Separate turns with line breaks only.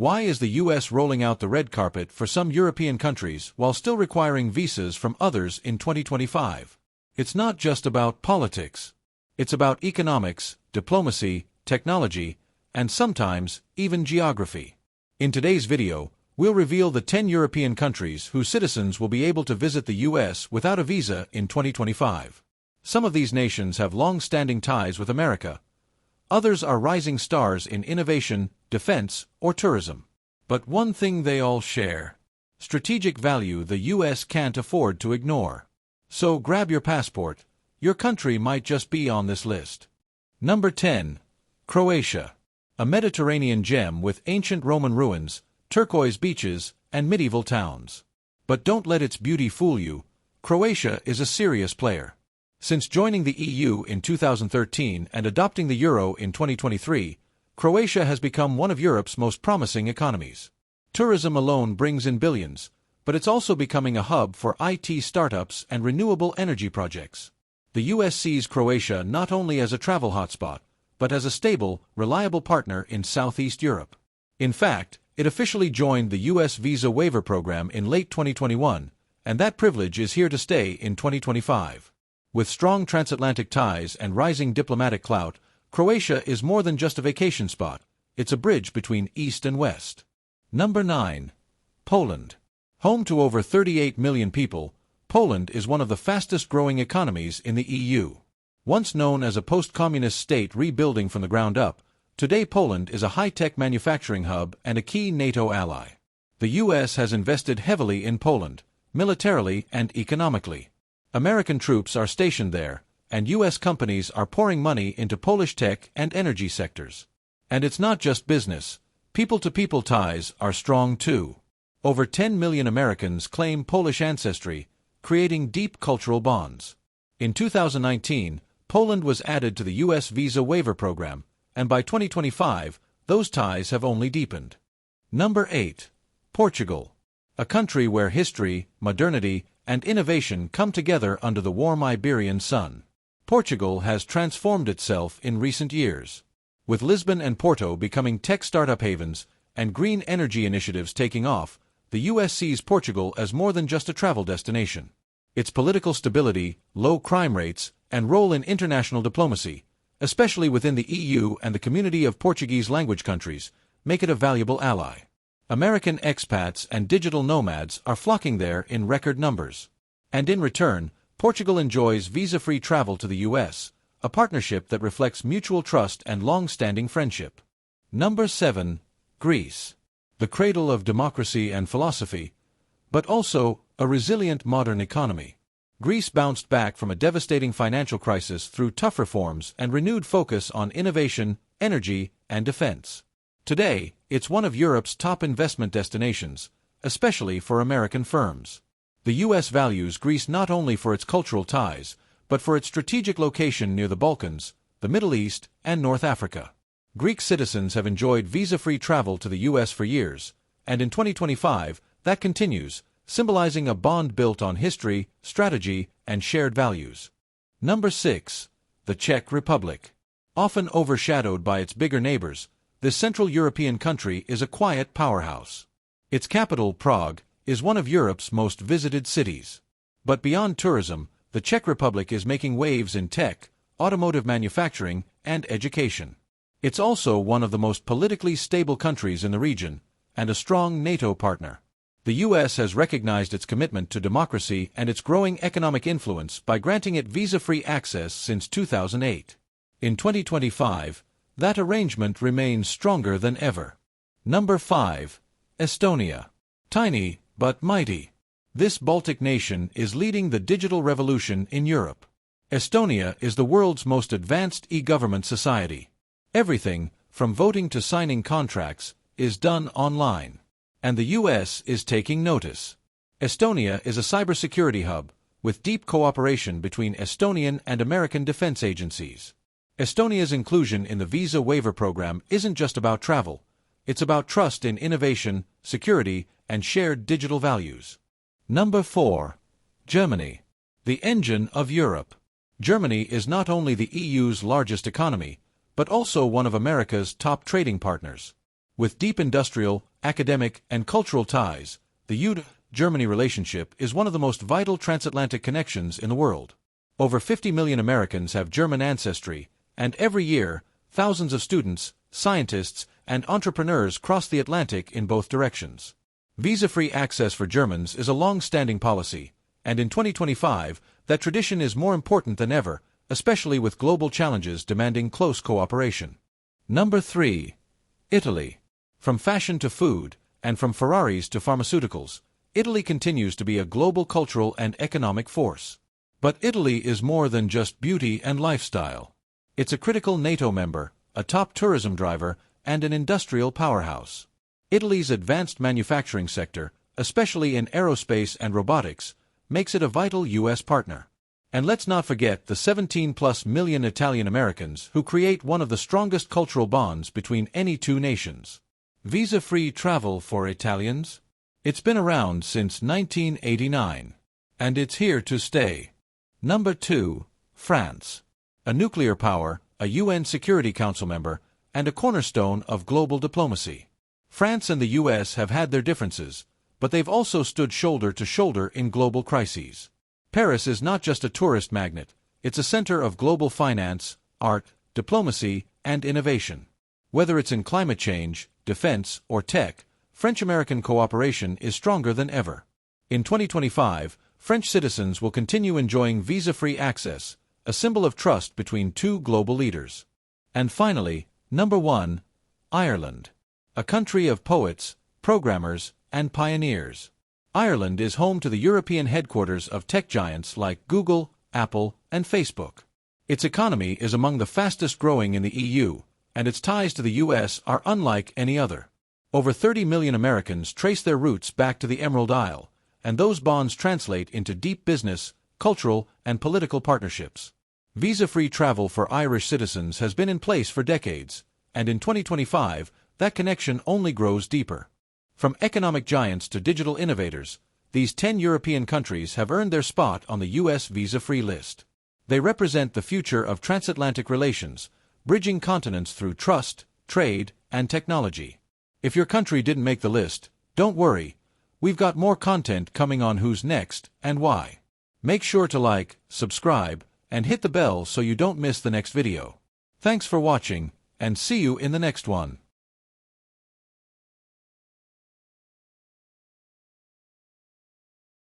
Why is the US rolling out the red carpet for some European countries while still requiring visas from others in 2025? It's not just about politics. It's about economics, diplomacy, technology, and sometimes even geography. In today's video, we'll reveal the 10 European countries whose citizens will be able to visit the US without a visa in 2025. Some of these nations have long-standing ties with America. Others are rising stars in innovation, defense, or tourism. But one thing they all share: strategic value the US can't afford to ignore. So grab your passport. Your country might just be on this list. Number 10. Croatia. A Mediterranean gem with ancient Roman ruins, turquoise beaches, and medieval towns. But don't let its beauty fool you. Croatia is a serious player. Since joining the EU in 2013 and adopting the euro in 2023, Croatia has become one of Europe's most promising economies. Tourism alone brings in billions, but it's also becoming a hub for IT startups and renewable energy projects. The US sees Croatia not only as a travel hotspot, but as a stable, reliable partner in Southeast Europe. In fact, it officially joined the US Visa Waiver Program in late 2021, and that privilege is here to stay in 2025. With strong transatlantic ties and rising diplomatic clout, Croatia is more than just a vacation spot. It's a bridge between East and West. Number 9. Poland. Home to over 38 million people, Poland is one of the fastest-growing economies in the EU. Once known as a post-communist state rebuilding from the ground up, today Poland is a high-tech manufacturing hub and a key NATO ally. The US has invested heavily in Poland, militarily and economically. American troops are stationed there, and US companies are pouring money into Polish tech and energy sectors. And it's not just business. People-to-people ties are strong too. Over 10 million Americans claim Polish ancestry, creating deep cultural bonds. In 2019, Poland was added to the US Visa Waiver Program, and by 2025, those ties have only deepened. Number 8. Portugal. A country where history, modernity, and innovation come together under the warm Iberian sun. Portugal has transformed itself in recent years. With Lisbon and Porto becoming tech startup havens and green energy initiatives taking off, the US sees Portugal as more than just a travel destination. Its political stability, low crime rates, and role in international diplomacy, especially within the EU and the community of Portuguese-language countries, make it a valuable ally. American expats and digital nomads are flocking there in record numbers. And in return, Portugal enjoys visa-free travel to the US, a partnership that reflects mutual trust and long-standing friendship. Number 7. Greece. The cradle of democracy and philosophy, but also a resilient modern economy. Greece bounced back from a devastating financial crisis through tough reforms and renewed focus on innovation, energy, and defense. Today, it's one of Europe's top investment destinations, especially for American firms. The US values Greece not only for its cultural ties, but for its strategic location near the Balkans, the Middle East, and North Africa. Greek citizens have enjoyed visa-free travel to the US for years, and in 2025, that continues, symbolizing a bond built on history, strategy, and shared values. Number 6. The Czech Republic. Often overshadowed by its bigger neighbors, this Central European country is a quiet powerhouse. Its capital, Prague, is one of Europe's most visited cities. But beyond tourism, the Czech Republic is making waves in tech, automotive manufacturing, and education. It's also one of the most politically stable countries in the region, and a strong NATO partner. The US has recognized its commitment to democracy and its growing economic influence by granting it visa-free access since 2008. In 2025, that arrangement remains stronger than ever. Number 5. Estonia. Tiny, but mighty. This Baltic nation is leading the digital revolution in Europe. Estonia is the world's most advanced e-government society. Everything, from voting to signing contracts, is done online. And the US is taking notice. Estonia is a cybersecurity hub, with deep cooperation between Estonian and American defense agencies. Estonia's inclusion in the Visa Waiver Program isn't just about travel. It's about trust in innovation, security, and shared digital values. Number 4. Germany. The engine of Europe. Germany is not only the EU's largest economy, but also one of America's top trading partners. With deep industrial, academic, and cultural ties, the U.S.-Germany relationship is one of the most vital transatlantic connections in the world. Over 50 million Americans have German ancestry, and every year, thousands of students, scientists, and entrepreneurs cross the Atlantic in both directions. Visa-free access for Germans is a long-standing policy, and in 2025, that tradition is more important than ever, especially with global challenges demanding close cooperation. Number 3. Italy. From fashion to food, and from Ferraris to pharmaceuticals, Italy continues to be a global cultural and economic force. But Italy is more than just beauty and lifestyle. It's a critical NATO member, a top tourism driver, and an industrial powerhouse. Italy's advanced manufacturing sector, especially in aerospace and robotics, makes it a vital U.S. partner. And let's not forget the 17+ million Italian Americans who create one of the strongest cultural bonds between any two nations. Visa-free travel for Italians? It's been around since 1989. And it's here to stay. Number 2. France. A nuclear power, a UN Security Council member, and a cornerstone of global diplomacy. France and the U.S. have had their differences, but they've also stood shoulder to shoulder in global crises. Paris is not just a tourist magnet, it's a center of global finance, art, diplomacy, and innovation. Whether it's in climate change, defense, or tech, French-American cooperation is stronger than ever. In 2025, French citizens will continue enjoying visa-free access, a symbol of trust between two global leaders. And finally, number 1, Ireland. A country of poets, programmers, and pioneers. Ireland is home to the European headquarters of tech giants like Google, Apple, and Facebook. Its economy is among the fastest growing in the EU, and its ties to the U.S. are unlike any other. Over 30 million Americans trace their roots back to the Emerald Isle, and those bonds translate into deep business, cultural, and political partnerships. Visa-free travel for Irish citizens has been in place for decades, and in 2025, that connection only grows deeper. From economic giants to digital innovators, these 10 European countries have earned their spot on the U.S. visa-free list. They represent the future of transatlantic relations, bridging continents through trust, trade, and technology. If your country didn't make the list, don't worry. We've got more content coming on Who's Next and Why. Make sure to like, subscribe, and hit the bell so you don't miss the next video. Thanks for watching, and see you in the next one.